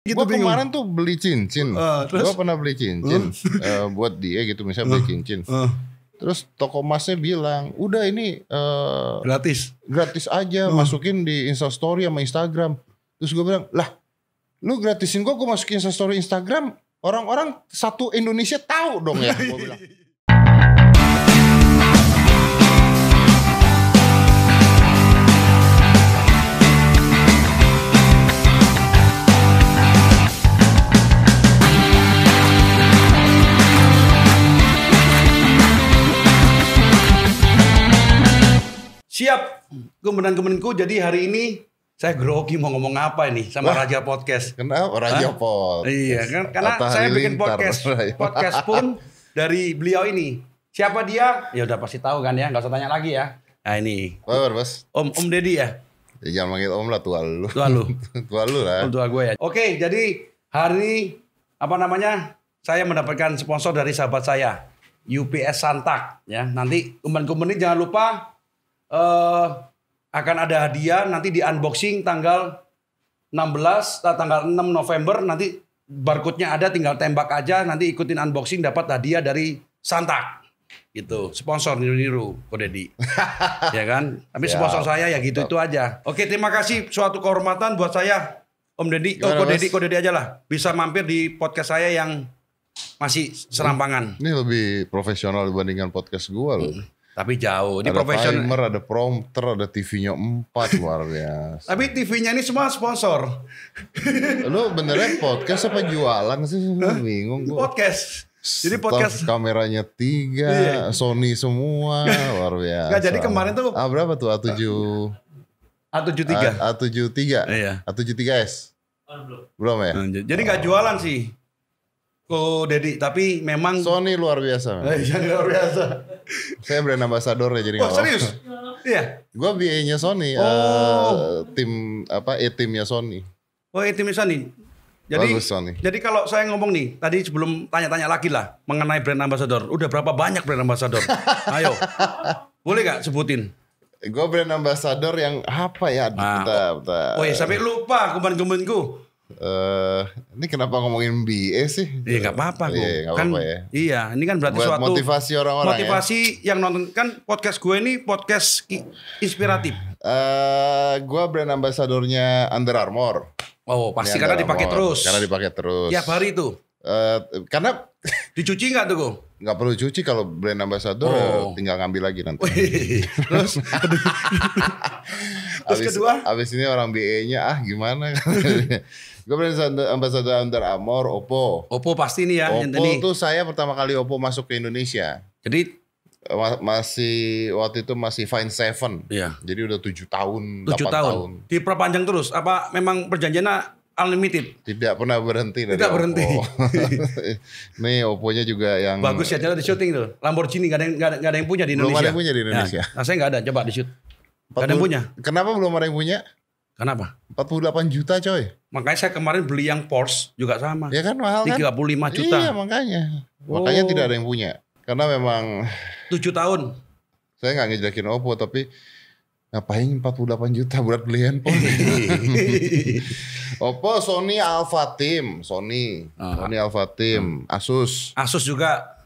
Gitu Gue bingung. kemarin tuh beli cincin. Gue pernah beli cincin buat dia gitu, misalnya beli cincin. Terus toko emasnya bilang, udah ini gratis aja, masukin di Instastory sama Instagram. Terus gue bilang, lah lu gratisin gue masukin Instastory Instagram, orang-orang satu Indonesia tahu dong ya. Gue bilang. Siap, temen-temenku. Jadi hari ini saya grogi mau ngomong apa ini sama Raja Podcast. Kenapa Raja Podcast? Iya kan, karena saya bikin podcast pun dari beliau ini. Siapa dia? Ya udah pasti tahu kan ya, nggak usah tanya lagi ya. Nah ini, Bos. Om Deddy ya. Ya, jangan manggil Om lah, tua lu. Tua lu. Tua lu lah. Tua gue ya. Oke, jadi hari saya mendapatkan sponsor dari sahabat saya, UPS Santak ya. Nanti teman-teman ini jangan lupa akan ada hadiah nanti di unboxing tanggal 6 November. Nanti barcode-nya ada, tinggal tembak aja, nanti ikutin unboxing dapat hadiah dari Santak gitu. Sponsor niru-niru Ko Deddy. Ya kan, tapi sponsor saya ya gitu itu aja. Oke, terima kasih, suatu kehormatan buat saya Om Deddy. Ko Deddy aja lah, bisa mampir di podcast saya yang masih serampangan. Ini lebih profesional dibandingkan podcast gua loh. Tapi jauh, ini ada profesional. Timer, ada prompter, ada TV-nya 4, luar biasa. Tapi TV-nya ini semua sponsor. Lu benernya podcast apa jualan sih? Bingung gua. Podcast. Jadi podcast. Kameranya 3, Sony semua, luar biasa. Nggak, jadi kemarin tuh. Berapa tuh? A73. A73. Iya. A73S. Belum ya? Jadi nggak jualan sih Ko Deddy, tapi memang Sony luar biasa. Luar biasa. Saya brand ambassador ya, jadi nggak serius? Iya. Gue BA-nya Sony, tim timnya Sony. Oh, timnya Sony. Jadi, bagus Sony. Jadi kalau saya ngomong nih, tadi sebelum tanya-tanya lagi lah mengenai brand ambassador, udah berapa banyak brand ambassador? Ayo, boleh gak sebutin? Gue brand ambassador yang apa ya? Bentar. Oh ya, sampai lupa kemarin-kemarinku. Ini kenapa ngomongin BA sih? Iya nggak apa-apa kok. Iya, Kan apa-apa ya. Iya, ini kan berarti buat suatu motivasi orang-orang. Motivasi yang nonton kan podcast gue ini podcast inspiratif. Gue brand ambassadornya Under Armour. Oh, pasti karena dipakai terus. Karena dipakai terus. Tiap hari itu. Karena dicuci nggak tuh kok? Nggak perlu cuci kalau brand ambassador, tinggal ngambil lagi nanti. Terus kedua? Abis ini orang BA-nya gimana? Gue brand ambassador Under Armour, Oppo. Oppo pasti nih ya. Oppo tuh saya pertama kali Oppo masuk ke Indonesia. Jadi waktu itu masih Find 7. Iya. Jadi udah 7 tahun, 8 tahun. Diperpanjang terus? Apa memang perjanjiannya unlimited? Tidak pernah berhenti dari Tidak berhenti. Nih Oppo-nya juga yang bagus ya, jalan di syuting tuh. Lamborghini gak ada yang punya di Indonesia. Belum ada yang punya di Indonesia. Nah, saya gak ada, coba di shoot. Gak ada yang punya. Kenapa belum ada yang punya? Kenapa? 48 juta coy. Makanya saya kemarin beli yang Porsche juga sama. Ya kan mahal kan? 35 juta. Iya makanya. Makanya tidak ada yang punya. Karena memang 7 tahun. Saya gak ngejelekin Oppo, tapi ngapain 48 juta buat beli handphone? Oppo, Sony, Alpha Team. Sony Alpha Team. Asus juga.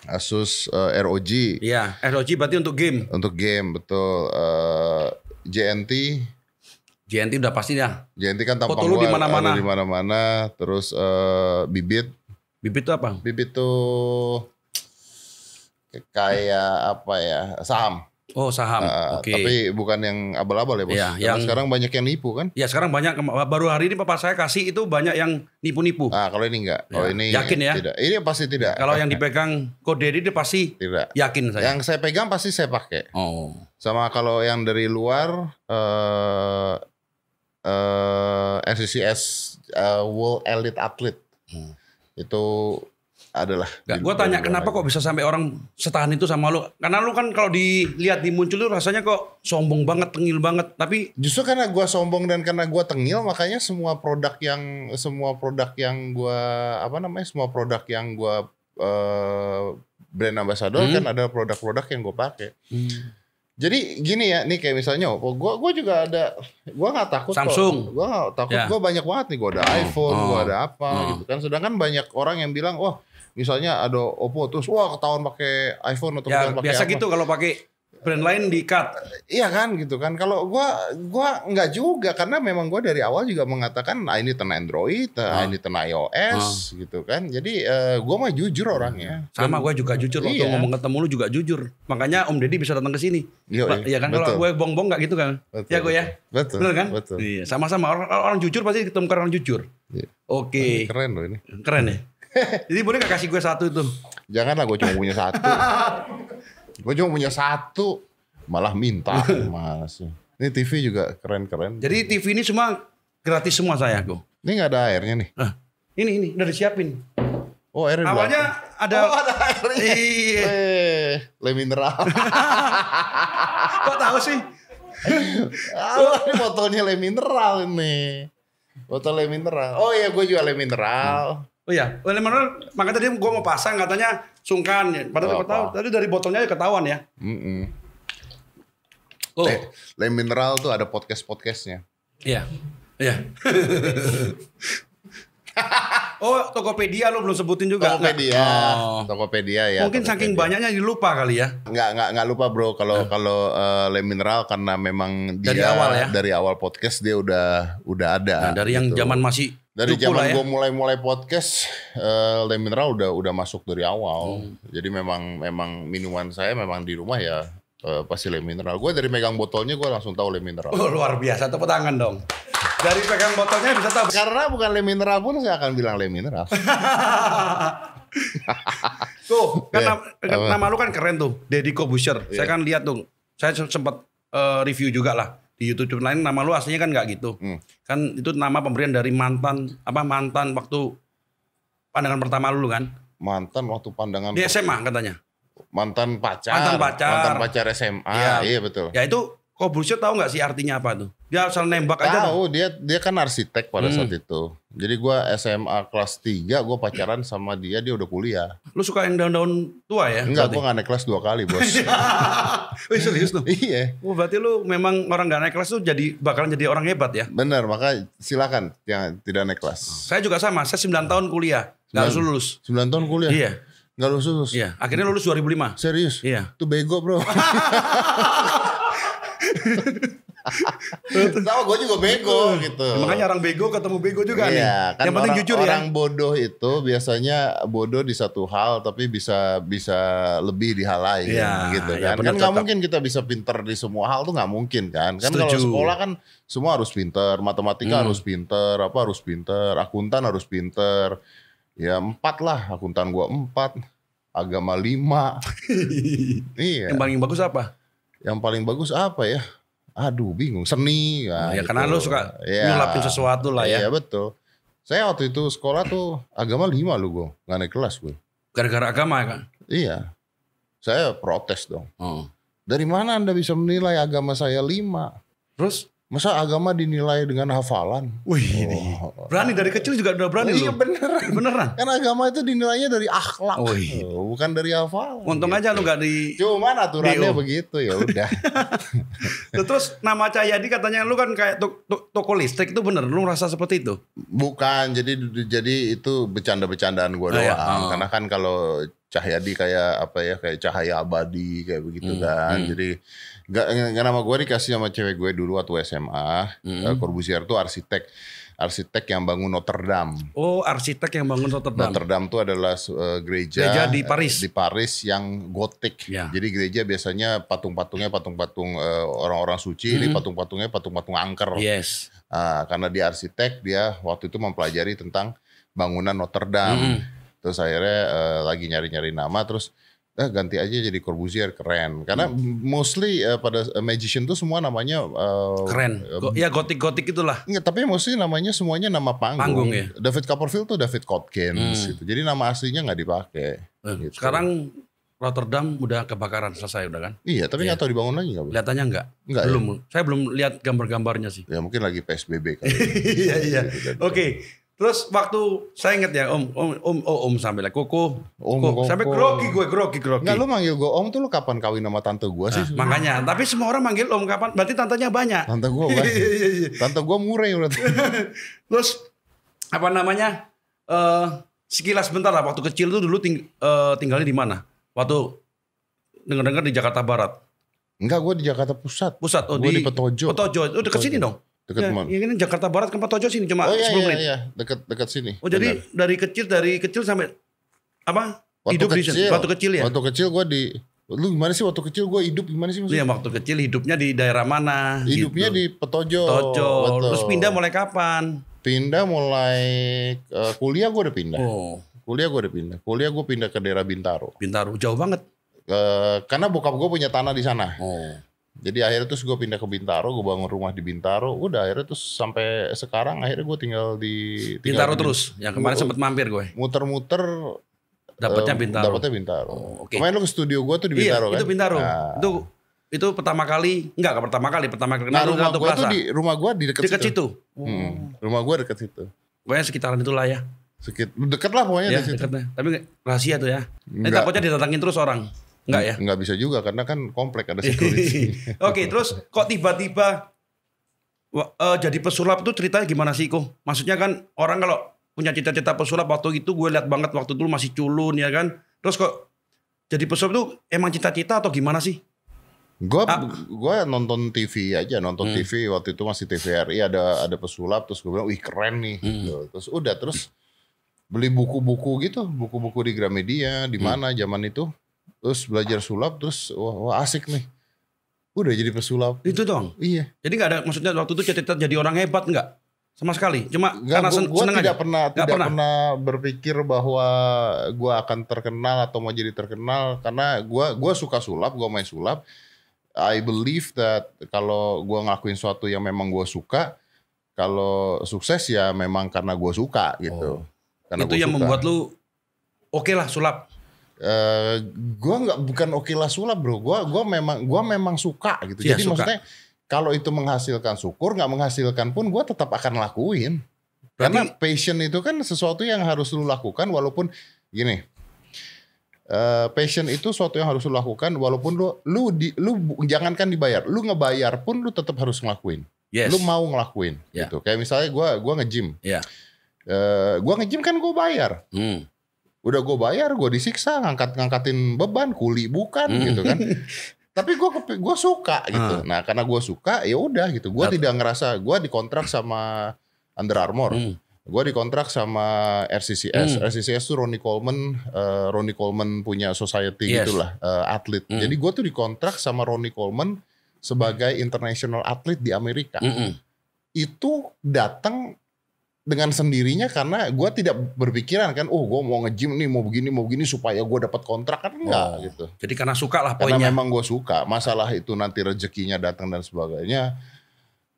Asus ROG. Iya, ROG berarti untuk game. Untuk game, betul. JNT udah pasti ya. JNT kan tampang foto lu di mana-mana. Di mana-mana. Terus Bibit. Bibit itu apa? Bibit tuh kayak apa ya? Saham. Oh, saham. Oke. Tapi bukan yang abal-abal ya, Bos. Iya, yang sekarang banyak yang nipu kan? Ya, sekarang banyak. Baru hari ini papa saya kasih itu banyak yang nipu-nipu. Kalau ini enggak. Kalau ini yakin ya? Tidak. Ini pasti tidak. Kalau yang dipegang Ko Deddy dia pasti tidak. Yakin saya. Yang saya pegang pasti saya pakai. Oh. Sama kalau yang dari luar SCCS World Elite Athlete. Itu adalah. Gue tanya kenapa kok bisa sampai orang setahan itu sama lu? Karena lu kan kalau dilihat di muncul lu rasanya kok sombong banget, tengil banget. Tapi justru karena gue sombong dan karena gue tengil, makanya semua produk yang gue brand ambassador kan ada produk-produk yang gue pakai. Jadi gini ya, nih kayak misalnya Oppo, gue juga ada, gue nggak takut Samsung. Gue nggak takut, gue banyak banget nih, gue ada iPhone, gue ada apa gitu kan. Sedangkan banyak orang yang bilang, wah misalnya ada Oppo terus wah ketahuan pakai iPhone atau ketahuan pakai biasa apa. Gitu kalau pakai brand lain di-cut. Iya kan gitu kan. Kalau gue nggak juga, karena memang gue dari awal juga mengatakan ini ten Android, ini ten iOS gitu kan. Jadi gue mah jujur orangnya. Sama gue juga jujur waktu ngomong ketemu lu juga jujur. Makanya Om Deddy bisa datang ke sini. Iya kan, kalau gue bohong nggak gitu kan. Betul, ya gue ya. Betul. Bener kan? Betul. Iya, sama-sama orang jujur pasti ketemu orang jujur. Iya. Oke. Keren loh ini. Keren ya. Jadi boleh gak kasih gue satu tuh? Janganlah, gue cuma punya satu. Gue cuma punya satu, malah minta. Mas. Ini TV juga keren-keren. Jadi TV ini semua gratis semua saya, Go. Ini nggak ada airnya nih. Ini udah disiapin. Oh, airnya awalnya ada. Oh, ada airnya. Iya. Le mineral. Kok tahu sih? Ini botolnya le mineral ini. Botol le mineral. Oh iya, gue juga le mineral. Oh iya, makanya tadi gue mau pasang katanya sungkan ya. Padahal tahu, tadi dari botolnya ketahuan ya. Oh. Le mineral tuh ada podcastnya. Iya, iya. Oh, Tokopedia lu belum sebutin juga. Tokopedia ya. Mungkin saking banyaknya dilupa kali ya. Nggak lupa bro. Kalau Le Mineral karena memang dia dari awal podcast dia udah ada. Nah, dari yang zaman masih dari zaman gue mulai podcast, Le Mineral udah masuk dari awal. Jadi memang minuman saya memang di rumah ya pasti Le Mineral. Gue dari megang botolnya gue langsung tahu Le Mineral. Oh, luar biasa, tepuk tangan dong. Dari pegang botolnya bisa tahu. Karena bukan Le Mineral pun saya akan bilang Le Mineral. Tuh, kan nama lu kan keren tuh, Deddy Corbuzier. Saya kan lihat tuh, saya sempat review juga lah di YouTube lain. Nama lu aslinya kan nggak gitu. Kan itu nama pemberian dari mantan waktu pandangan pertama lu kan? Mantan waktu pandangan di SMA katanya. Mantan pacar SMA. Iya betul. Ya itu Corbuzier tahu nggak sih artinya apa tuh? Dia asal nembak aja. Tahu, dia kan arsitek pada saat itu. Jadi gue SMA kelas 3 gue pacaran sama dia udah kuliah. Lu suka yang daun-daun tua ya? Enggak, gue gak naik kelas 2 kali bos. Wih, serius lu? Iya. Oh, berarti lu memang orang gak naik kelas tuh bakalan jadi orang hebat ya? Bener, maka silakan yang tidak naik kelas. Saya juga sama, saya 9 tahun kuliah. Gak lulus. 9 tahun kuliah? Iya. Gak lulus? Iya, akhirnya lulus 2005. Serius? Iya. Itu bego bro. Tahu gue juga bego gitu. Makanya orang bego ketemu bego juga nih. Kan yang penting jujur ya. Orang bodoh itu biasanya bodoh di satu hal tapi bisa lebih di hal lain gitu kan. Kan nggak mungkin kita bisa pinter di semua hal tuh nggak mungkin kan. Kan kalau sekolah kan semua harus pinter, matematika harus pinter, harus pinter, akuntan harus pinter. Ya 4 lah, akuntan gua 4, agama 5. Iya. Yang paling bagus apa? Yang paling bagus apa ya? Aduh bingung, seni. Ya gitu. Karena lu suka nyulapin sesuatu lah ya. Iya betul. Saya waktu itu sekolah tuh agama 5 lu gue, gak naik kelas gue. Gara-gara agama kan? Iya. Saya protes dong. Dari mana Anda bisa menilai agama saya 5? Terus? Masa agama dinilai dengan hafalan? Wih, berani dari kecil juga udah berani. Iya beneran. Beneran. Kan agama itu dinilainya dari akhlak, bukan dari hafalan. Untung aja lu gak di. Cuman aturannya begitu ya udah. Terus nama Cahyadi katanya lu kan kayak toko listrik, itu bener? Lu merasa seperti itu? Bukan, jadi itu bercanda-bercandaan gue doang. Karena kan kalau Cahyadi kayak apa ya, kayak cahaya abadi kayak begitu kan. Jadi Gak nama gue dikasih sama cewek gue dulu waktu SMA. Corbuzier tuh arsitek yang bangun Notre Dame. Oh, arsitek yang bangun Notre Dame. Notre Dame itu adalah gereja di Paris yang gotik. Jadi gereja biasanya patung-patungnya patung-patung orang-orang suci, ini patung-patungnya patung-patung angker. Yes. Karena dia arsitek, dia waktu itu mempelajari tentang bangunan Notre Dame. Terus akhirnya lagi nyari-nyari nama, terus ganti aja jadi Corbuzier, keren. Karena mostly pada magician tuh semua namanya keren. Ya gotik-gotik itulah. Enggak, tapi mostly namanya semuanya nama panggung ya. David Copperfield tuh David Cotkins gitu. Jadi nama aslinya nggak dipakai. Gitu. Sekarang Rotterdam udah kebakaran, selesai udah kan? Iya, tapi nggak tahu dibangun lagi nggak? Kelihatannya nggak. Belum. Ya? Saya belum lihat gambar-gambarnya sih. Ya mungkin lagi PSBB kali. Iya. Oke. Terus waktu saya inget ya om sampai lah koko sampai grogi. Nggak, lu manggil gue om tuh lu kapan kawin sama tante gue sih? Makanya, tapi semua orang manggil om kapan? Berarti tantenya banyak. Tante gue banyak. Tante gue murah berarti. Terus apa namanya? Sekilas bentar lah, waktu kecil tuh dulu tinggalnya di mana? Waktu dengar di Jakarta Barat. Enggak, gue di Jakarta Pusat. Oh, gue di Petojo. Oh, dekat sini dong. Dekat mana? Ya, ini Jakarta Barat ke Petojo sini cuma 10 menit. Iya, dekat sini. Oh, jadi dari kecil sampai apa? Hidup di sini. Waktu kecil ya. Waktu kecil gue di lu gimana sih waktu kecil gue hidup gimana sih maksudnya? Iya, waktu kecil hidupnya di daerah mana? Hidupnya gitu. di Petojo. Terus pindah mulai kapan? Pindah mulai kuliah gue udah pindah. Kuliah gue pindah ke daerah Bintaro. Bintaro jauh banget. Karena bokap gue punya tanah di sana. Jadi akhirnya terus gue pindah ke Bintaro, gue bangun rumah di Bintaro. Udah akhirnya terus sampai sekarang akhirnya gue tinggal di Bintaro terus. Yang kemarin sempat mampir gue. Muter-muter. Dapatnya Bintaro. Okay. Kemarin lu ke studio gue tuh di Bintaro kan? Itu Bintaro. Nah. Itu pertama kali kenal rumah gue tuh rumah gue di dekat situ. Rumah gue dekat situ. Pokoknya sekitaran itulah ya. Deket lah pokoknya ya, di situ. Tapi rahasia tuh ya. Takutnya didatangin terus orang. Enggak ya? Enggak bisa juga karena kan komplek ada security. Oke, terus kok tiba-tiba jadi pesulap itu ceritanya gimana sih kok? Maksudnya kan orang kalau punya cita-cita pesulap waktu itu gue lihat banget waktu dulu masih culun ya kan. Terus kok jadi pesulap itu emang cita-cita atau gimana sih? Gue nonton TV aja, TV waktu itu masih TVRI ada pesulap terus gue bilang wih keren nih. Terus beli buku-buku gitu, buku-buku di Gramedia di mana zaman itu. Terus belajar sulap terus wah asik nih. Udah jadi pesulap. Itu dong. Iya. Jadi nggak ada maksudnya waktu itu cita-cita jadi orang hebat nggak? Sama sekali. Cuma karena seneng aja. Tidak pernah berpikir bahwa gue akan terkenal atau mau jadi terkenal karena gue suka sulap, gue main sulap. I believe that kalau gue ngelakuin sesuatu yang memang gue suka, kalau sukses ya memang karena gue suka gitu. Karena itu yang membuat lu oke lah sulap. Gue bukan oke lah sulap bro. Gue memang suka gitu. Ya, jadi suka. Maksudnya kalau itu menghasilkan syukur, nggak menghasilkan pun gue tetap akan lakuin. Karena passion itu kan sesuatu yang harus lu lakukan walaupun gini. Passion itu sesuatu yang harus lu lakukan walaupun lu jangankan dibayar, lu ngebayar pun lu tetap harus ngelakuin. Yes. Lu mau ngelakuin gitu. Kayak misalnya gue nge-gym. Gue nge-gym kan gue bayar. Udah gue bayar, gue disiksa ngangkatin beban, kuli bukan gitu kan. Tapi gue suka gitu. Nah, karena gue suka ya udah gitu. Gue tidak ngerasa gue dikontrak sama Under Armour. Gue dikontrak sama RCCS. RCCS tuh Ronnie Coleman punya society gitulah, atlet. Jadi gue tuh dikontrak sama Ronnie Coleman sebagai international atlet di Amerika. Itu datang dengan sendirinya karena gue tidak berpikiran kan, gue mau nge-gym nih, mau begini supaya gue dapat kontrak kan enggak gitu. Jadi karena suka lah poinnya. Karena memang gue suka. Masalah itu nanti rezekinya datang dan sebagainya,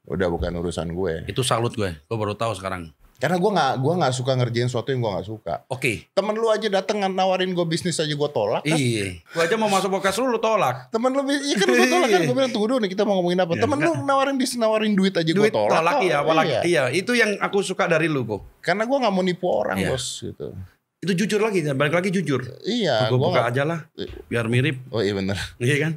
udah bukan urusan gue. Itu salut gue baru tahu sekarang. Karena gue nggak suka ngerjain sesuatu yang gue nggak suka. Oke. Temen lu aja dateng nawarin gue bisnis aja gue tolak kan? Iya. Gue aja mau masuk podcast lu tolak. Temen lu, iya kan gue tolak kan? Gue bilang tunggu dulu nih kita mau ngomongin apa. Temen lu nawarin duit aja gue tolak. Tolak iya. Itu yang aku suka dari lu kok. Karena gue nggak mau nipu orang bos gitu. Itu jujur lagi, balik lagi jujur. Iya. Gue buka aja lah, biar mirip. Oh iya benar. Iya kan.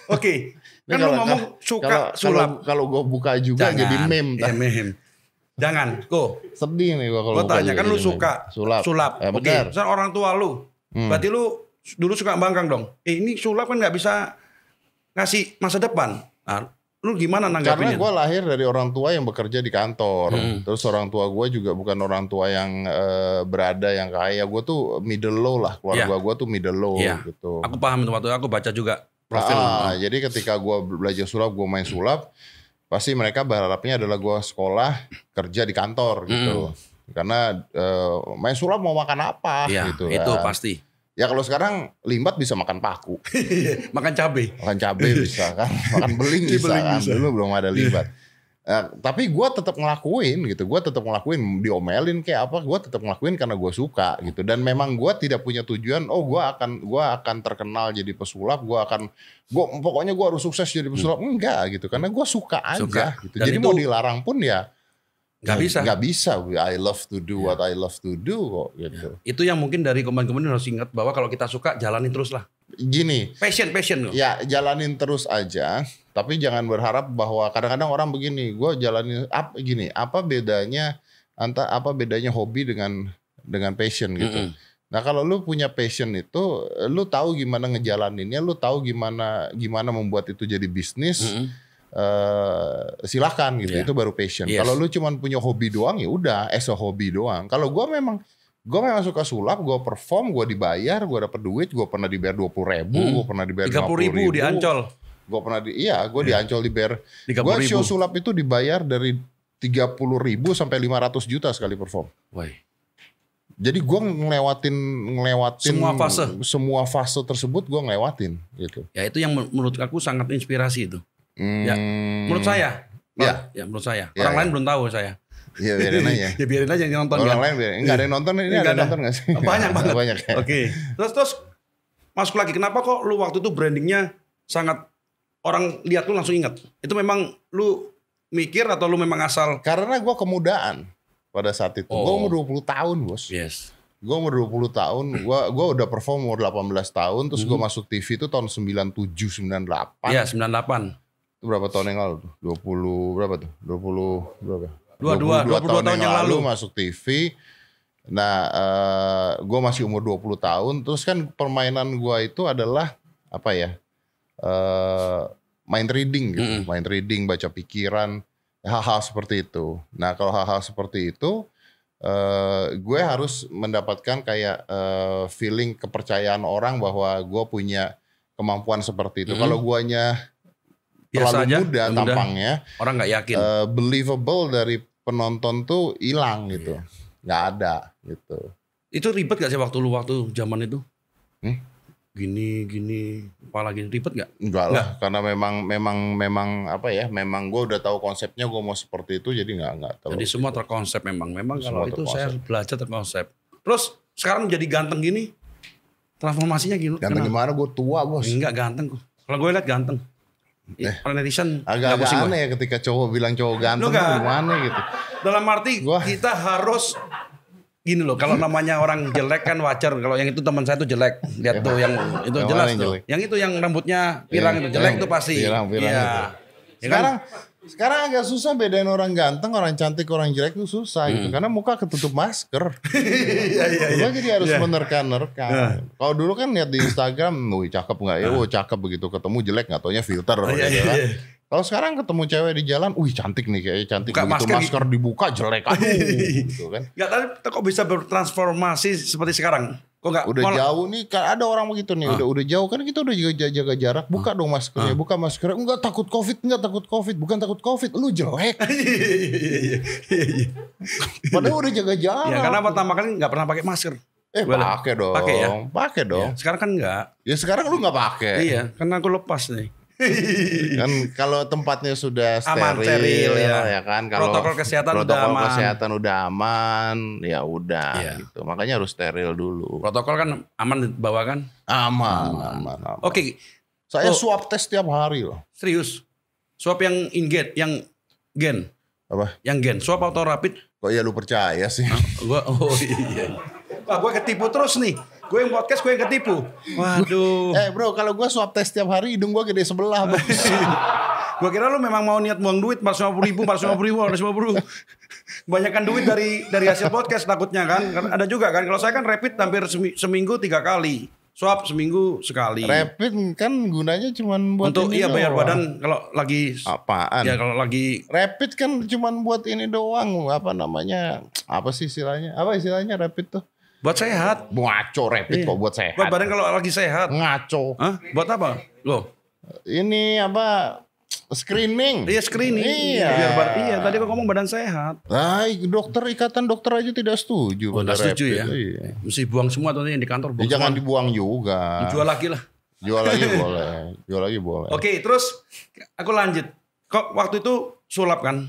Oke. Kan lu ngomong suka sulap. Kalau gue buka juga jadi meme. Iya meme. Jangan, kok. Sedih nih kalau gue tanya kan lu suka sulap. Oke. Misalnya orang tua lu, berarti lu dulu suka bangkang dong. Ini sulap kan nggak bisa ngasih masa depan. Nah, lu gimana nanggapinnya? Karena gue lahir dari orang tua yang bekerja di kantor. Terus orang tua gue juga bukan orang tua yang berada yang kaya. Gue tuh middle low lah. Keluarga gue tuh middle low gitu. Aku paham itu waktu aku baca juga profil. Jadi ketika gue belajar sulap, gue main sulap. Pasti mereka berharapnya adalah gue sekolah kerja di kantor gitu. Karena main sulap mau makan apa gitu. Itu pasti. Ya kalau sekarang limbat bisa makan paku. Makan cabai. Makan cabai bisa kan. Makan beling bisa kan. Dulu belum ada limbat. Tapi gue tetap ngelakuin gitu. Gue tetap ngelakuin, diomelin kayak apa, gue tetap ngelakuin karena gue suka gitu. Dan memang gue tidak punya tujuan, gue akan terkenal jadi pesulap, pokoknya gue harus sukses jadi pesulap. Enggak gitu, karena gue suka aja gitu. Jadi mau dilarang pun ya Nggak bisa. Nggak bisa. I love to do what I love to do kok gitu. Itu yang mungkin dari komponen harus ingat bahwa kalau kita suka jalanin terus lah. Gini. Passion. Ya jalanin terus aja. Tapi jangan berharap bahwa kadang-kadang orang begini, gue jalanin apa bedanya hobi dengan passion gitu. Nah kalau lu punya passion itu, lu tahu gimana ngejalaninnya, lu tahu gimana membuat itu jadi bisnis. Silahkan gitu, itu baru passion. Kalau lu cuman punya hobi doang ya udah, hobi doang. Kalau gue memang suka sulap, gue perform, gue dibayar, gue dapet duit, gue pernah dibayar 20.000, gue pernah dibayar 30.000 di Ancol. Gue di Ancol dibayar. Gue show sulap itu dibayar dari 30.000 sampai 500 juta sekali perform. Woi. Jadi gue ngelewatin semua fase tersebut gue ngelewatin gitu. Ya itu yang menurut aku sangat inspirasi itu. Ya, menurut saya. Ya menurut saya. Orang lain belum tahu saya. Ya biarin aja. Ya biarin aja yang nonton. Orang lain biarin. Enggak ada yang nonton, ini ada yang nonton gak sih? Banyak banget. Banyak ya. Oke. Terus masuk lagi, kenapa kok lu waktu itu brandingnya sangat orang lihat lu langsung ingat? Itu memang lu mikir atau lu memang asal? Karena gue kemudaan pada saat itu. Gue umur 20 tahun bos. Yes. Gue umur 20 tahun. Gue udah perform umur 18 tahun. Terus gue masuk TV itu tahun 97, 98. Iya 98. Itu berapa tahun yang lalu tuh? 20 berapa tuh? 20 berapa? 22 tahun yang lalu masuk TV. Nah gue masih umur 20 tahun. Terus kan permainan gue itu adalah apa ya? Mind reading gitu, mind reading, baca pikiran, hal-hal seperti itu. Nah kalau hal-hal seperti itu, gue harus mendapatkan kayak feeling kepercayaan orang bahwa gue punya kemampuan seperti itu. Kalau guanya terlalu muda tampangnya, orang nggak yakin. Believable dari penonton tuh hilang gitu, nggak ada gitu. Itu ribet gak sih waktu zaman itu? Gini apalagi ribet gak? Enggak lah, karena memang apa ya, memang gue udah tahu konsepnya, gue mau seperti itu, jadi nggak terlalu. Jadi semua terkonsep memang kalau itu saya belajar terkonsep. Terus sekarang jadi ganteng gini, transformasinya gitu. Ganteng gimana? Gue tua bos. Enggak ganteng kok. Kalau gue lihat ganteng. Netizen agak aneh ya ketika cowok bilang cowok ganteng gimana gitu. Dalam arti kita harus gini loh, kalau namanya orang jelek kan wajar. Kalau yang itu teman saya tuh jelek, lihat tuh yang itu jelas tuh. Yang itu yang rambutnya pirang itu jelek tuh pasti. Iya. Sekarang agak susah bedain orang ganteng, orang cantik, orang jelek tuh susah gitu. Karena muka ketutup masker. Iya. Jadi harus menerka-nerka. Kalau dulu kan lihat di Instagram, wih cakep nggak ya? Cakep, begitu ketemu jelek nggak taunya filter. Kalau sekarang ketemu cewek di jalan, wih cantik nih, kayaknya cantik. Begitu masker dibuka jelek, aduh. Gitu kan. Nggak tahu kok bisa bertransformasi seperti sekarang. Kok nggak? Udah jauh nih, ada orang begitu nih, udah jauh kan kita udah jaga jarak. Buka dong maskernya, buka maskernya. Enggak takut covid, bukan takut covid, lu jelek. Padahal udah jaga jarak. Ya karena pertama kali nggak pernah pakai masker. Pakai dong. Pakai dong. Ya, sekarang kan enggak. Ya sekarang lu nggak pakai. Iya, karena aku lepas nih. Kan kalau tempatnya sudah aman, steril ya kan, kalau protokol kesehatan udah aman ya udah gitu. Makanya harus steril dulu. Protokol kan aman dibawa kan? Aman. Oke. Saya swab tes tiap hari loh. Serius? Swab yang yang gen? Apa? Yang gen, swab atau rapid? Kok ya lu percaya sih? Iya. Wah, gue ketipu terus nih. Gue yang podcast, gue yang ketipu. Waduh. Bro, kalau gue swab tes tiap hari, hidung gue gede sebelah. Gue kira lu memang mau niat buang duit 450.000. Kebanyakan duit dari hasil podcast takutnya kan. Ada juga kan. Kalau saya kan rapid hampir seminggu 3 kali. Swab seminggu sekali. Rapid kan gunanya cuma buat untuk ini bayar doang. badan kalau lagi apaan? Ya kalau lagi rapid kan cuma buat ini doang. Apa namanya? Apa sih istilahnya? Apa istilahnya rapid tuh? Buat sehat. Ngaco rapid kok buat sehat. Buat badan kalau lagi sehat. Ngaco. Hah? Buat apa? Loh. Ini apa? Screening. Iya screening. Iya. Tadi kok ngomong badan sehat. Ikatan dokter aja tidak setuju. Tidak setuju ya. Iya. Mesti buang semua tuh yang di kantor. Jangan dibuang juga. Jual lagi lah. Jual lagi boleh. Oke, terus aku lanjut. Kok waktu itu sulap kan?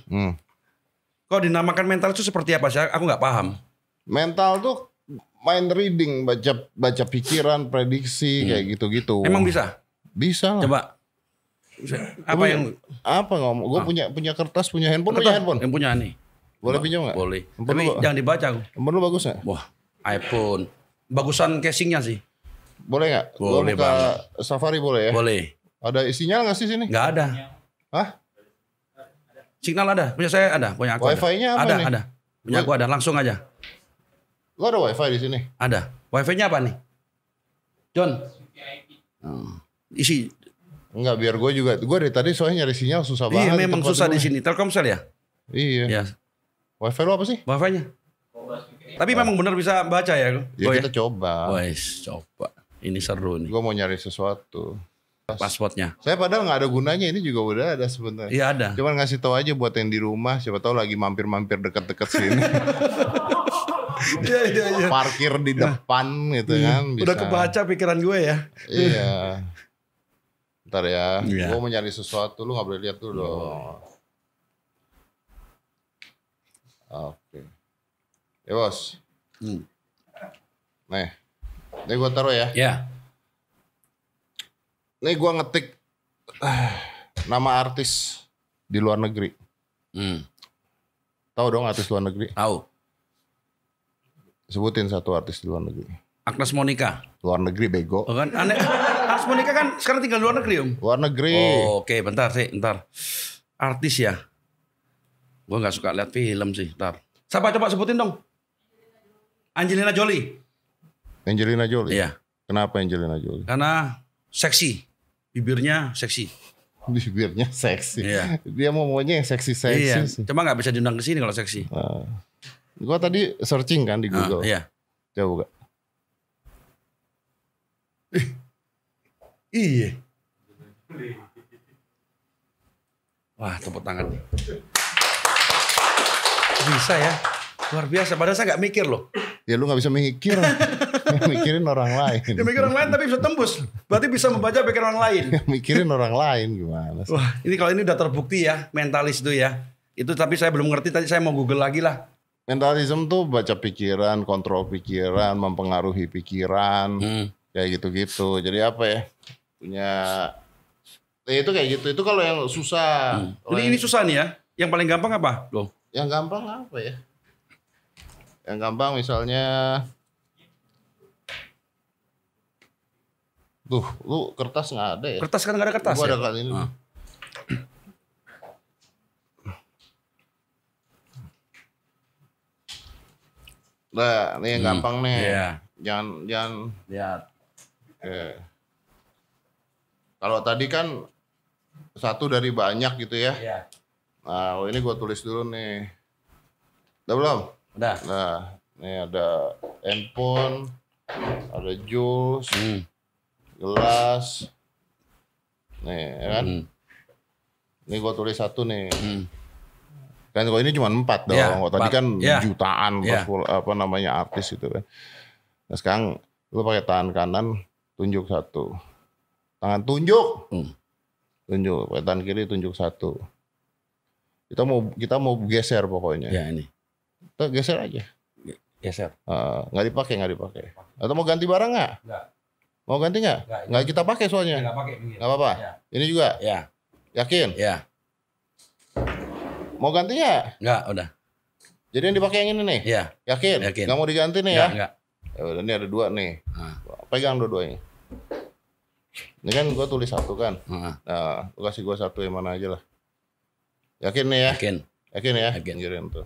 Kok dinamakan mental itu seperti apa sih? Aku nggak paham. Mental tuh mind reading, baca pikiran, prediksi kayak gitu-gitu. Emang bisa? Bisa lah. Coba. Apa ngomong? Gue punya kertas, punya handphone, Yang punya nih. Boleh pinjam nggak? Boleh. Tapi jangan dibaca. Nomor lu bagus nggak? Wah, iPhone. Bagusan casingnya sih. Boleh nggak? Boleh banget. Safari boleh ya? Boleh. Ada sinyal nggak sih sini? Nggak ada. Hah? Signal ada. Punya saya ada. Punya aku Wifi-nya apa nih? Ada. Punya aku ada. Langsung aja. Lo ada wifi di sini? Ada. Wifi-nya apa nih? John? Isi. Enggak, biar gue juga. Gue dari tadi soalnya nyari sinyal susah banget. Iya, memang susah di sini. Telkomsel ya? Iya. Ya. Wifi lo apa sih? Wifi-nya. Tapi memang benar bisa baca ya? Ya kita coba. Wes, coba. Ini seru nih. Gue mau nyari sesuatu. Passwordnya. Saya padahal nggak ada gunanya, ini juga udah ada sebenarnya. Iya ada. Cuman ngasih tahu aja buat yang di rumah, siapa tahu lagi mampir-mampir deket-deket sini. Iya. Parkir di depan gitu kan. Bisa. Udah kebaca pikiran gue ya. Iya. Ntar ya, gue mau nyari sesuatu, lu nggak boleh lihat dulu dong. Oke. Ya bos. Nih, ini gue taruh ya. Ya. Nih gue ngetik nama artis di luar negeri. Tahu dong artis luar negeri? Tahu. Sebutin satu artis di luar negeri. Agnes Monica. Luar negeri bego. Oh kan aneh. Agnes Monica kan sekarang tinggal di luar negeri, Om. Luar negeri. Oh, oke, bentar. Artis ya. Gue nggak suka lihat film sih, bentar. Siapa coba sebutin dong? Angelina Jolie. Angelina Jolie. Iya. Kenapa Angelina Jolie? Karena seksi. Bibirnya seksi. Bibirnya seksi. Iya. Dia maunya yang seksi-seksi iya. sih. Cuma nggak bisa diundang ke sini kalau seksi. Gua tadi searching kan di Google. Iya. Coba buka. Iya. Wah, tepuk tangan nih. Bisa ya. Luar biasa. Padahal saya nggak mikir loh. Ya lu nggak bisa mikir. Mikirin orang lain. Ya mikir orang lain tapi bisa tembus. Berarti bisa membaca pikiran orang lain. Mikirin orang lain gimana sih? Wah, ini kalau ini udah terbukti ya, mentalis itu ya. Itu tapi saya belum ngerti, tadi saya mau Google lagi lah. Mentalism tuh baca pikiran, kontrol pikiran, mempengaruhi pikiran. Kayak gitu-gitu. Jadi apa ya? Punya itu kayak gitu. Itu kalau yang susah. Ini susah nih ya. Yang paling gampang apa? Loh. Yang gampang apa ya? Yang gampang misalnya tuh, lu kertas nggak ada ya? Kertas kan nggak ada kertas. Gua ya? ada kali ini. Nah, ini yang gampang nih. Iya. Jangan Lihat. Kalau tadi kan satu dari banyak gitu ya. Iya. Nah, ini gue tulis dulu nih. Udah belum? Udah. Nah, ini ada handphone, ada jus, gelas. Nih, ya kan? Ini gue tulis satu nih. Kan kalau ini cuma 4 dong. Yeah, Tadi kan jutaan Yeah. Artis itu kan. Nah, sekarang lu pakai tangan kanan tunjuk satu. Tangan tunjuk. Tunjuk, pakai tangan kiri tunjuk satu. Kita mau geser pokoknya. Ya ini. Kita geser aja. Geser. Nggak dipakai. Atau mau ganti barang nggak? Nggak. Mau ganti nggak? Nggak kita pakai soalnya. Nggak pakai. Nggak apa-apa. Ya. Ini juga. Ya. Yakin? Ya. Mau ganti nggak? Nggak, udah. Jadi yang dipakai yang ini nih? Ya. Yakin? Yakin. Nggak mau diganti nih ya? Nggak. Ya udah, ini ada 2 nih. Pegang dua-duanya. Ini kan gue tulis satu kan. Nah, lu kasih gue satu yang mana aja lah. Yakin nih ya? Yakin ya? Yakin. Kirim tuh.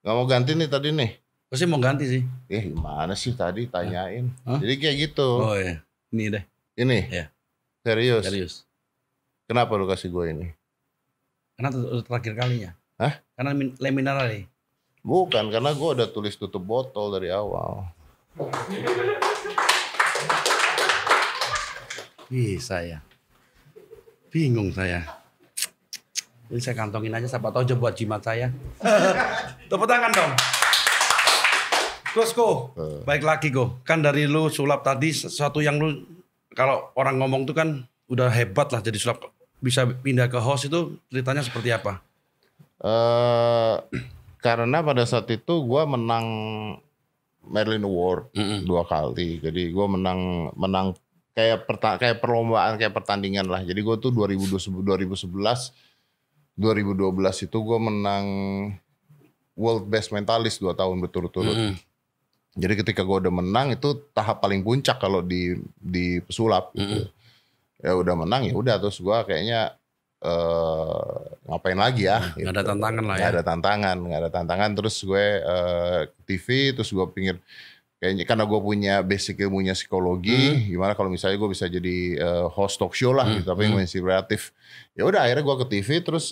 Nggak mau ganti nih tadi nih? Gue sih mau ganti sih. Gimana sih tadi tanyain? Jadi kayak gitu. Oh iya. Ini deh. Ini? Ya. Serius? Kenapa lu kasih gue ini? Karena itu terakhir kalinya. Hah? Karena Le Minerale. Bukan, karena gue udah tulis tutup botol dari awal. Bisa ya. Bingung saya. Ini saya kantongin aja, siapa tahu aja buat jimat saya. Tepuk tangan dong. Terus Ko, baik lagi Ko. Kan dari lu sulap tadi, sesuatu yang lu, kalau orang ngomong tuh kan udah hebat lah jadi sulap. Bisa pindah ke host itu ceritanya seperti apa? Karena pada saat itu gue menang Merlin Award 2 kali. Jadi gue menang kayak perlombaan, kayak pertandingan lah. Jadi gue tuh 2011, 2012 itu gue menang world best mentalist 2 tahun berturut-turut. Jadi ketika gue udah menang itu tahap paling puncak kalau di pesulap gitu. Ya udah menang ya udah, terus gue kayaknya ngapain lagi ya? Nggak ada tantangan lah ya. Nggak ada tantangan. Terus gue TV, terus gue pikir kayaknya karena gue punya basic ilmunya psikologi, gimana kalau misalnya gue bisa jadi host talk show lah, gitu, tapi yang masih kreatif. Ya udah akhirnya gue ke TV, terus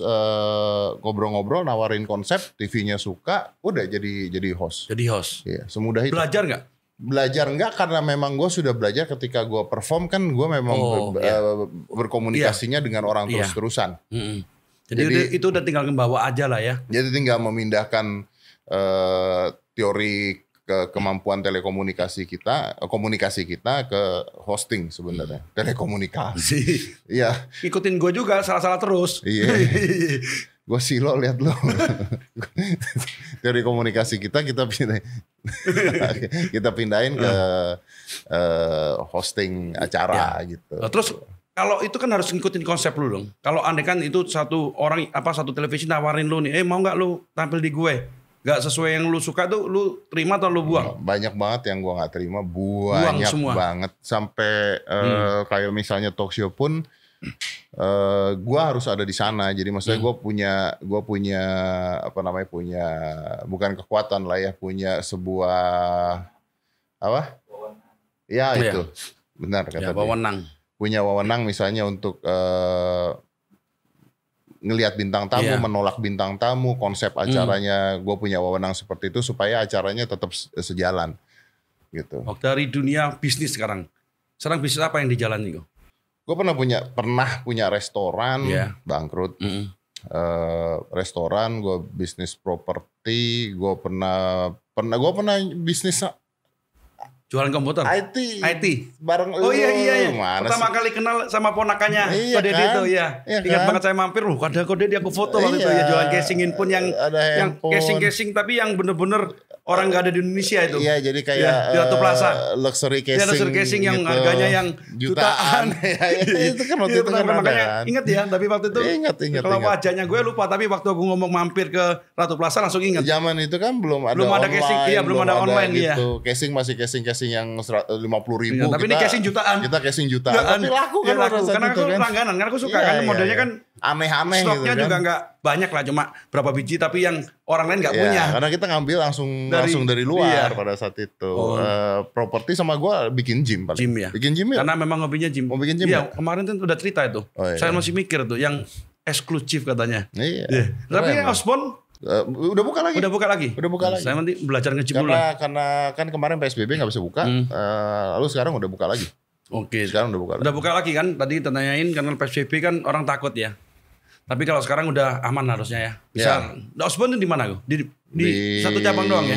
ngobrol-ngobrol, nawarin konsep, TV-nya suka, udah jadi host. Jadi host. Iya, semudah itu. Belajar nggak? Belajar enggak, karena memang gue sudah belajar ketika gue perform kan gue memang berkomunikasinya dengan orang terus-terusan. Jadi itu udah tinggal membawa aja lah ya. Jadi tinggal memindahkan teori kemampuan komunikasi kita ke hosting sebenarnya. Telekomunikasi. Iya. Ikutin gue juga, salah-salah terus. Iya. Gue silo lihat lo. Teori komunikasi kita pindahin ke hosting acara gitu. Nah, terus kalau itu kan harus ngikutin konsep lu dong. Kalau andai kan itu satu televisi nawarin lu nih, mau nggak lu tampil di gue? Gak sesuai yang lu suka tuh, lu terima atau lu buang? Banyak banget yang gue nggak terima, banyak banget. Sampai kayak misalnya talk show pun, gue harus ada di sana. Jadi maksudnya gue punya punya bukan kekuatan lah ya, punya sebuah apa? Ya itu, benar kata dia. Wewenang. Punya wewenang misalnya untuk ngelihat bintang tamu, menolak bintang tamu, konsep acaranya gue punya wewenang seperti itu supaya acaranya tetap sejalan gitu. Dari dunia bisnis sekarang bisnis apa yang dijalani kok? Gue pernah punya restoran, bangkrut. Restoran, gue bisnis properti, gue pernah bisnis jualan komputer. IT. Bareng iya. Pertama kali kenal sama ponakannya Kode kan? Itu ya. Ingat banget saya mampir kode dia aku foto waktu itu ya, jualan casing pun yang casing tapi yang bener-bener orang nggak ada di Indonesia itu. Iya, jadi kayak di Ratu Plaza. Luxury casing. Ya, luxury casing yang gitu. harganya yang jutaan. Itu kan waktu itu kan makanya ingat ya, tapi waktu itu ingat. Kalau wajahnya gue lupa, tapi waktu aku ngomong mampir ke Ratu Plaza langsung ingat. Zaman itu kan belum ada casing, belum ada online gitu. Casing masih casing yang 50.000. Ya, tapi ini casing jutaan. Kita casing jutaan. Tapi laku kan karena aku langganan, karena aku suka kan modelnya kan aneh-aneh gitu kan. Stoknya juga nggak banyak lah, cuma berapa biji, tapi yang orang lain nggak punya. Karena kita ngambil langsung dari luar pada saat itu. Properti sama gue bikin gym. Gym ya. Bikin gym ya. Karena memang hobinya gym. Mau bikin gym ya? Kemarin tuh udah cerita itu. Saya masih mikir tuh yang eksklusif katanya. Iya. Tapi Osborne udah buka lagi. Saya nanti belajar nge-gym dulu. Karena kan kemarin PSBB nggak bisa buka. Lalu sekarang udah buka lagi. Oke. Sekarang udah buka lagi. Udah buka lagi kan? Tadi tanyain karena PSBB kan orang takut ya. Tapi kalau sekarang udah aman harusnya ya. Bisa. Osborne di mana kok? Di satu cabang doang ya?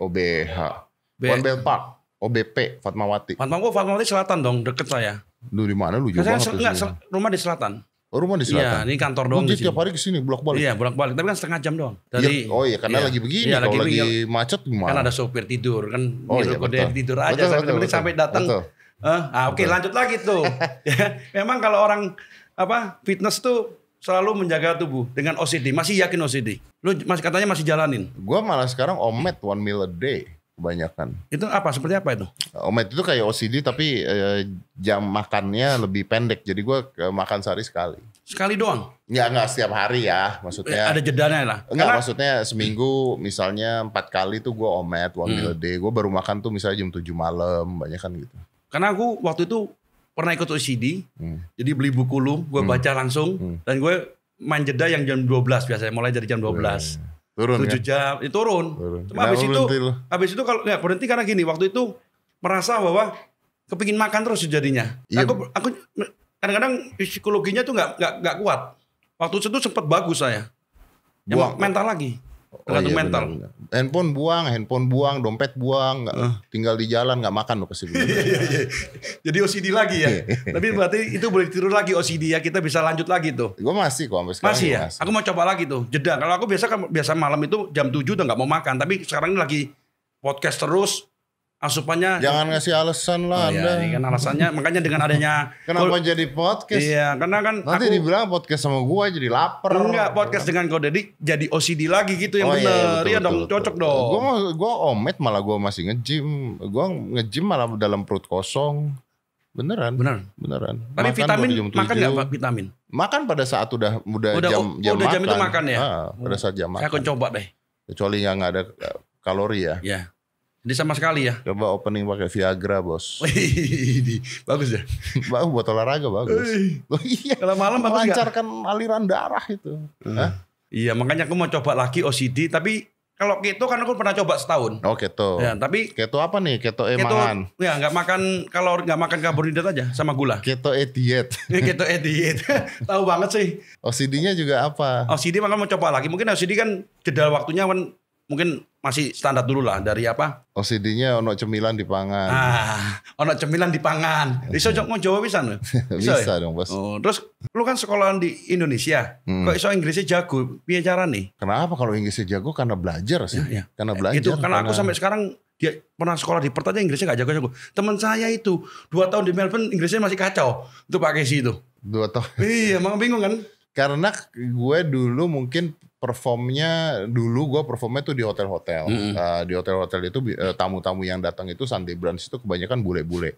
OBH. One Bell Park. OBP Fatmawati. Fatmawati selatan dong, deket saya. Lu di mana lu? Jauh banget. Rumah di selatan. Rumah di selatan. Iya, ini kantor doang. Jadi tiap hari kesini bolak-balik. Iya, bolak-balik. Tapi kan setengah jam doang. Karena lagi begini. Kalau lagi macet gimana? Kan ada sopir tidur kan. Betul. Tidur aja sampai datang. Oke, lanjut lagi tuh. Memang kalau orang fitness tuh selalu menjaga tubuh dengan OCD. Masih yakin OCD? Lu katanya masih jalanin? Gua malah sekarang OMAD 1 meal a day. Kebanyakan. Itu apa? Seperti apa itu? OMAD itu kayak OCD tapi jam makannya lebih pendek. Jadi gue makan sehari sekali. Sekali doang? Ya nggak setiap hari ya. Maksudnya. Ada jedanya lah. Enggak, maksudnya seminggu misalnya 4 kali tuh gue OMAD 1 meal a day. Gue baru makan tuh misalnya jam 7 malam. Banyak kan gitu. Karena aku waktu itu pernah ikut OCD. Jadi beli buku lu. Gue baca langsung. Dan gue main jeda yang jam 12 biasanya. Mulai dari jam 12. Turun 7 jam, turun. Cuma habis itu kalau nggak berhenti karena gini, waktu itu merasa bahwa kepingin makan terus jadinya. Aku kadang-kadang psikologinya tuh nggak kuat. Waktu itu sempat bagus saya. Yang mental lagi. Tergantung mental. Benar. Handphone buang, dompet buang, tinggal di jalan nggak makan lo pasti. Jadi OCD lagi ya. Tapi berarti itu boleh tiru lagi OCD ya, kita bisa lanjut lagi tuh. Gue masih kok sampai sekarang. Masih ya. Aku mau coba lagi tuh jeda. Kalau aku biasa malam itu jam 7 udah nggak mau makan. Tapi sekarang ini lagi podcast terus. asupannya. Jangan ngasih alasan lah Anda. Iya, kan alasannya makanya dengan adanya kenapa jadi podcast? Iya, karena kan nanti dibilang podcast sama gua jadi lapar. Enggak, podcast dengan Ko Deddy jadi OCD lagi gitu yang bener. Iya dong, cocok dong. Gua omet malah gua masih nge-gym. Gua nge-gym malah dalam perut kosong. Beneran. Tapi vitamin makan nggak Pak vitamin? Makan pada saat udah jam jam itu makan ya. Pada saat jam makan. Saya akan coba deh. Kecuali yang nggak ada kalori ya. Ya. Jadi sama sekali ya. Coba opening pakai Viagra bos. Bagus ya. Bagus buat olahraga bagus. Iya. Kalau malam bagus melancarkan aliran darah itu. Iya makanya aku mau coba lagi OCD tapi kalau keto kan aku pernah coba setahun. Oh keto. Ya, tapi keto apa nih? Keto mangan. Ya nggak makan kalori, nggak makan karbohidrat aja sama gula. Keto diet. Keto diet. Tahu banget sih. OCD-nya juga apa? OCD makanya mau coba lagi. Mungkin OCD kan jeda waktunya kan mungkin masih standar dulu lah dari apa? OCD-nya ono cemilan di pangan. Ono cemilan di pangan. Bisa mau Jawa bisa loh. Bisa dong, Bos. Oh, terus lu kan sekolah di Indonesia. Kok iso Inggrisnya jago? Piye carane? Kenapa kalau Inggrisnya jago? Karena belajar sih. Ya. Karena belajar. Itu karena aku sampai sekarang dia pernah sekolah di Perth aja Inggrisnya gak jago-jago. Teman saya itu 2 tahun di Melbourne Inggrisnya masih kacau. Itu pakai si itu. 2 tahun. Iya, emang bingung kan? Karena gue dulu mungkin performnya tuh di hotel-hotel. Di hotel-hotel itu tamu-tamu yang datang itu Sunday brunch itu kebanyakan bule-bule.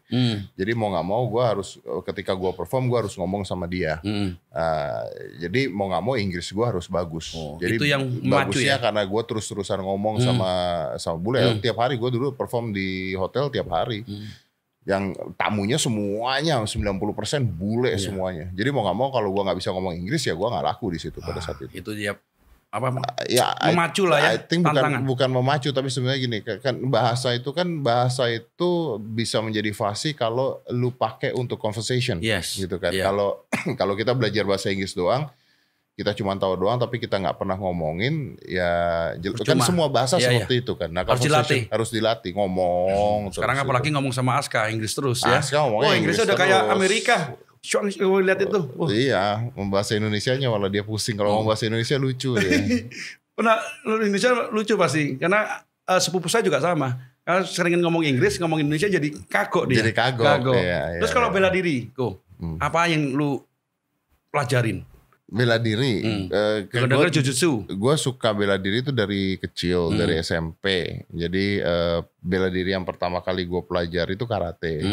Jadi mau nggak mau gue harus ketika gue perform gue harus ngomong sama dia. Jadi mau nggak mau Inggris gue harus bagus. Jadi itu yang bagusnya ya? Karena gue terus-terusan ngomong sama bule. Tiap hari gue dulu perform di hotel tiap hari. Yang tamunya semuanya 90% bule semuanya. Jadi mau nggak mau kalau gue nggak bisa ngomong Inggris ya gue nggak laku di situ pada saat itu. Itu dia apa ya memacu lah ya. I think bukan memacu tapi sebenarnya gini kan bahasa itu bisa menjadi fasih kalau lu pakai untuk conversation gitu kan. Kalau kita belajar bahasa Inggris doang kita cuma tahu doang tapi kita nggak pernah ngomongin ya kan semua bahasa seperti itu kan. Nah, harus dilatih ngomong. Sekarang apalagi ngomong sama Aska Inggris terus ya. Aska ngomongnya Inggrisnya udah kayak Amerika. Lihat itu. Iya, bahasa Indonesianya malah dia pusing kalau ngomong bahasa Indonesia lucu ya. Pernah Indonesia lucu pasti karena sepupu saya juga sama. Karena seringin ngomong Inggris, ngomong Indonesia jadi kagok dia. Jadi kagok. Iya, terus kalau bela diri, apa yang lu pelajarin? Bela diri. Gue jujutsu. Gue suka bela diri itu dari kecil, dari SMP. Jadi bela diri yang pertama kali gue pelajari itu karate.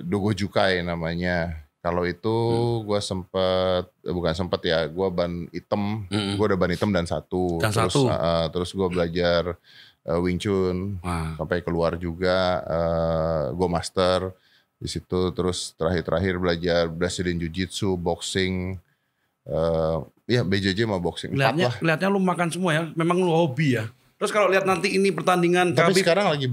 Dogojukai namanya. Kalau itu gue gue ban hitam. Gue udah ban hitam dan satu. Terus gue belajar Wing Chun sampai keluar juga. Gue master di situ. Terus terakhir belajar Brazilian Jiu-Jitsu, boxing. Ya BJJ sama boxing. Lihatnya lu makan semua ya. Memang lu hobi ya. Terus kalau lihat nanti ini pertandingan tapi sekarang lagi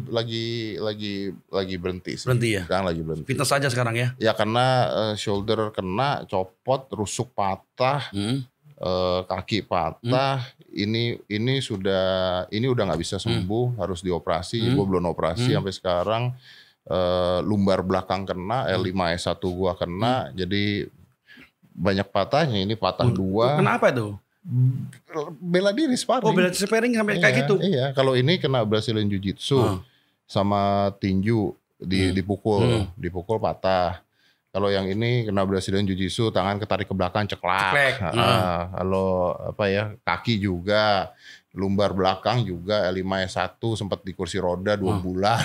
berhenti sih. Berhenti ya? Sekarang lagi berhenti. Fitness aja sekarang ya? Ya karena shoulder kena, copot, rusuk patah, kaki patah. Ini udah nggak bisa sembuh, harus dioperasi. Gue belum operasi sampai sekarang. Lumbar belakang kena, L5S1 gua kena. Jadi banyak patahnya. Ini patah 2. Kenapa itu? Bela diri sparring. Bela diri sparring sampai kayak gitu. Iya, kalau ini kena Brazilian Jiu-Jitsu sama tinju dipukul patah. Kalau yang ini kena Brazilian Jiu-Jitsu tangan ketarik ke belakang ceklek. Kalau kaki juga, lumbar belakang juga L5S1 sempat di kursi roda 2 bulan.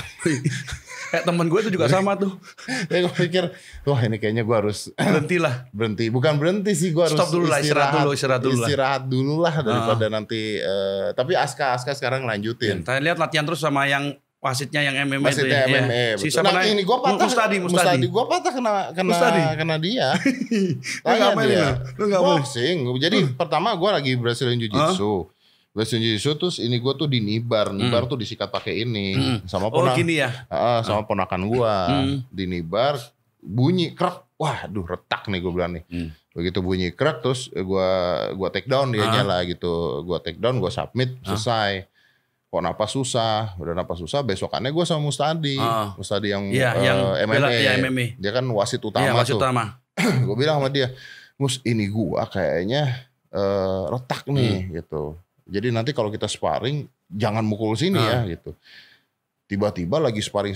Kayak temen gue itu juga sama tuh. Gue pikir, wah ini kayaknya gue harus berhenti. Bukan berhenti sih, gue harus stop dulu lah, istirahat dulu lah daripada nanti. Tapi Aska sekarang lanjutin. Saya lihat latihan terus sama yang wasitnya yang MMA. Wasitnya itu MMA. Si sama ini gue patah. Mustadi. Gue patah kena dia. Tanya dia. Boxing. Jadi pertama gue lagi Brazilian Jiu-Jitsu. Brazilian Jiu-Jitsu terus ini gue tuh di nibar tuh disikat pakai ini sama sama ponakan gue di nibar bunyi krek, waduh retak nih gue bilang nih. Begitu bunyi krek terus gue take down dia nyala gitu, gue take down gue submit selesai. Kok napas susah, besokannya gue sama Mustadi yang MMA. Dia kan wasit utama tuh. Gue bilang sama dia, Mus ini gue kayaknya retak nih gitu. Jadi nanti kalau kita sparring jangan mukul sini ya gitu. Tiba-tiba lagi sparring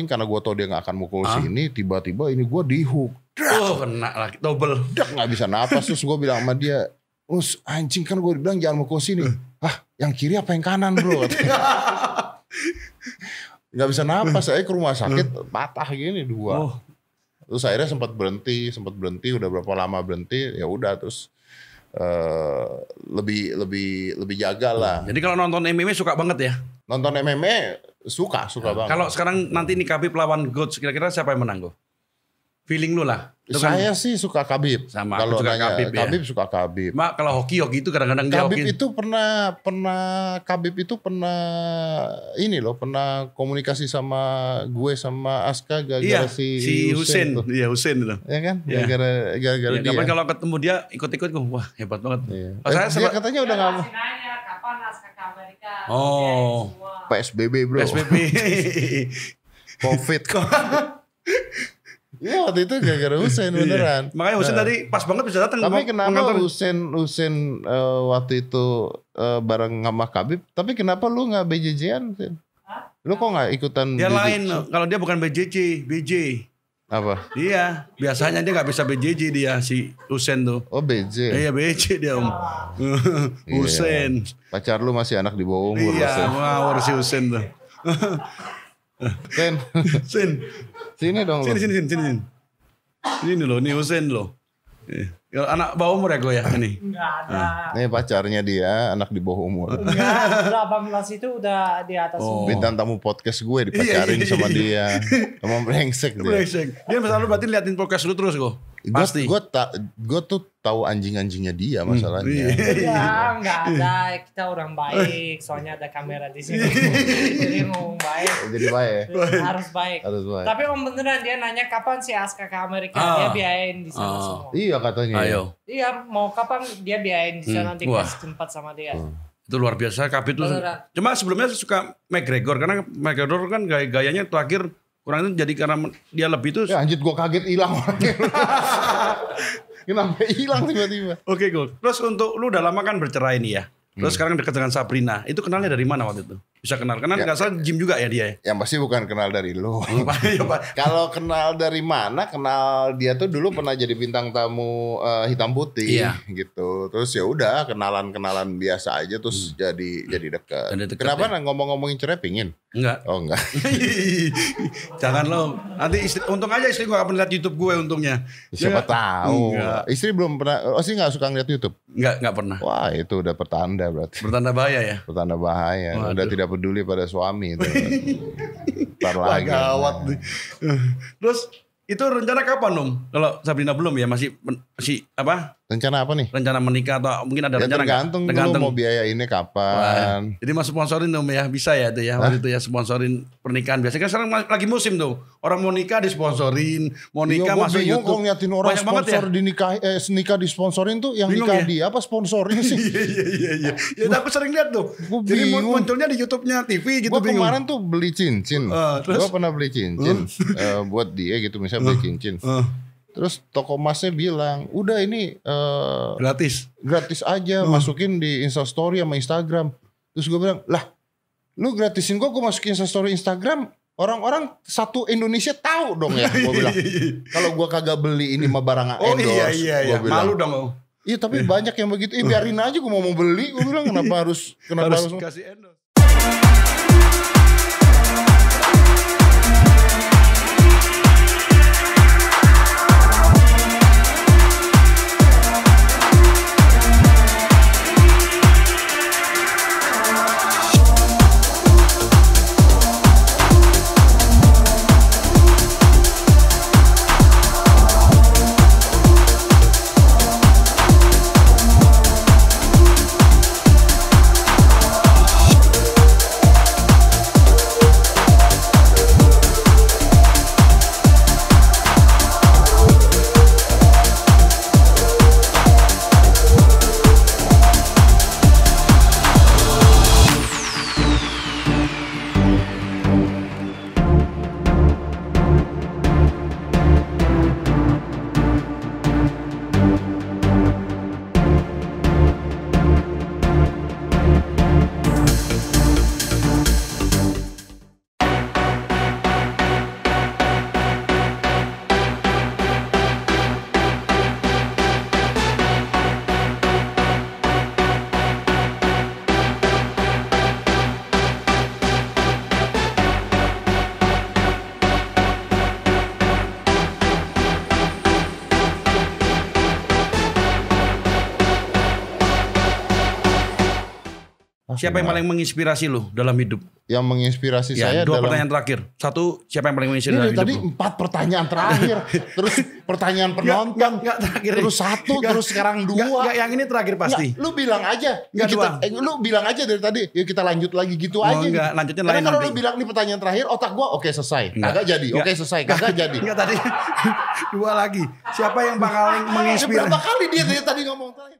karena gue tau dia gak akan mukul sini. Tiba-tiba ini gue di hook. Kena lagi double. Gak bisa napas. Terus gue bilang sama dia, anjing kan gue bilang jangan mukul sini. Yang kiri apa yang kanan bro? Gak bisa napas. Saya ke rumah sakit patah gini 2. Terus akhirnya sempat berhenti. Udah berapa lama berhenti? Ya udah terus lebih jaga lah. Jadi kalau nonton MMA suka banget ya? Nonton MMA suka banget. Kalau sekarang nanti nih Khabib lawan Goats, kira-kira siapa yang menang, Go? Feeling lu lah. Saya sih suka Khabib. Sama. Kalau nanya Khabib ya? Suka Khabib. Mak kalau hoki itu kadang-kadang dia Khabib itu pernah Khabib itu pernah ini loh, pernah komunikasi sama gue sama Aska gara-gara si Hussein. Iya, Hussein itu. Ya kan? Gara-gara dia. Kapan kalau ketemu dia ikut-ikut gue, wah hebat banget. Iya. Dia katanya udah enggak mau. Kapan Aska ke Amerika? PSBB bro. Covid. Iya waktu itu gara-gara Hussein beneran. Makanya Hussein tadi pas banget bisa datang. Tapi kenapa Hussein waktu itu bareng sama Khabib? Tapi kenapa lu nggak BJJ-an? Lu kok nggak ikutan? Dia lain. Kalau dia bukan BJJ, BJ. Apa? Iya, biasanya dia nggak bisa BJJ dia si Hussein tuh. Oh BJ. Iya BJ dia Hussein. Pacar lu masih anak di bawah umur. Iya, ngawur si Hussein tuh. Sin. Sini dong. Sini. Ini loh, ini Hussein loh. Anak bawah umur ya gue ya ini. Enggak ada. Ini pacarnya dia, anak di bawah umur. Enggak, udah 18 itu udah di atas umur. Bintang tamu podcast gue dipacarin sama dia. Sama brengsek dia. Dia masalah lu berarti liatin podcast lu terus gue. Pasti. Gue tuh tahu anjing-anjingnya dia masalahnya. Ya enggak ada, kita orang baik. Soalnya ada kamera di sini. Jadi ngomong baik. Jadi baik. Harus baik. Tapi om beneran dia nanya kapan si Aska ke Amerika, dia biayain di sana semua. Iya katanya. Ayo. Iya, mau kapan dia biayain di sana dikasih tempat sama dia. Itu luar biasa Khabib tuh. Cuma sebelumnya suka McGregor karena McGregor kan gayanya terakhir kurang itu jadi karena dia lebih itu. Ya anjir gue kaget hilang orangnya. Kenapa hilang tiba-tiba? Oke, Go. Terus untuk lu udah lama kan bercerai nih ya. Terus sekarang dekat dengan Sabrina. Itu kenalnya dari mana waktu itu? Bisa kenal. Karena nggak salah gym juga ya dia. Yang pasti bukan kenal dari lu. Kalau kenal dari mana? Kenal dia tuh dulu pernah jadi bintang tamu hitam putih gitu. Terus ya udah kenalan biasa aja terus jadi dekat. Kenapa ngomong-ngomongin cerai pingin? Enggak. Oh enggak. Jangan lo. Nanti untung aja istri gue gak pernah lihat YouTube gue untungnya. Siapa tahu. Enggak. Istri belum pernah. Istri gak suka ngeliat YouTube? Enggak pernah. Wah itu udah pertanda berarti. Pertanda bahaya ya? Pertanda bahaya. Waduh. Udah tidak peduli pada suami itu. Ntar lagi. Gawat nih. Terus itu rencana kapan Om? Kalau Sabrina belum ya masih apa? Rencana apa nih? Rencana menikah atau mungkin ada rencana? Tergantung lu mau biayainnya kapan. Wah, jadi mau sponsorin Om ya bisa ya itu ya. Waktu itu ya sponsorin pernikahan. Biasanya kan sekarang lagi musim tuh. Orang mau nikah disponsorin, mau nikah masuk YouTube. Kok ngeliatin orang banyak sponsor ya? di nikah disponsorin tuh yang bingung nikah ya? dia apa sponsorin sih? Iya. Ya aku sering lihat tuh. Jadi munculnya di YouTube-nya TV gitu. Gua kemarin tuh beli cincin. Gua pernah beli cincin buat dia gitu misalnya beli cincin. Terus toko emasnya bilang, udah ini gratis aja, masukin di Instastory sama Instagram. Terus gue bilang, lah lu gratisin gue masukin Instastory Instagram, orang-orang satu Indonesia tahu dong ya. Gue bilang, kalau gue kagak beli ini mah barang endorse. Iya. Malu dong. Iya tapi banyak yang begitu, biarin aja gue mau beli. Gue bilang kenapa harus kasih endorse. Siapa yang paling menginspirasi lu dalam hidup? Yang menginspirasi saya dua pertanyaan terakhir. Satu, siapa yang paling menginspirasi dalam hidup? Tadi 4 pertanyaan terakhir. Terus pertanyaan penonton. Enggak terakhir. Terus 1, terus sekarang 2. Enggak, yang ini terakhir pasti. Lu bilang aja. Lu bilang aja dari tadi. Yuk kita lanjut lagi gitu aja. Enggak, lanjutnya lain nanti. Karena kalau nanti. lu bilang ini pertanyaan terakhir, otak gua oke selesai. Kagak jadi. Oke selesai. Kagak jadi. Enggak tadi. 2 lagi. Siapa yang paling menginspirasi? Berapa kali dia dari tadi ngomong terakhir?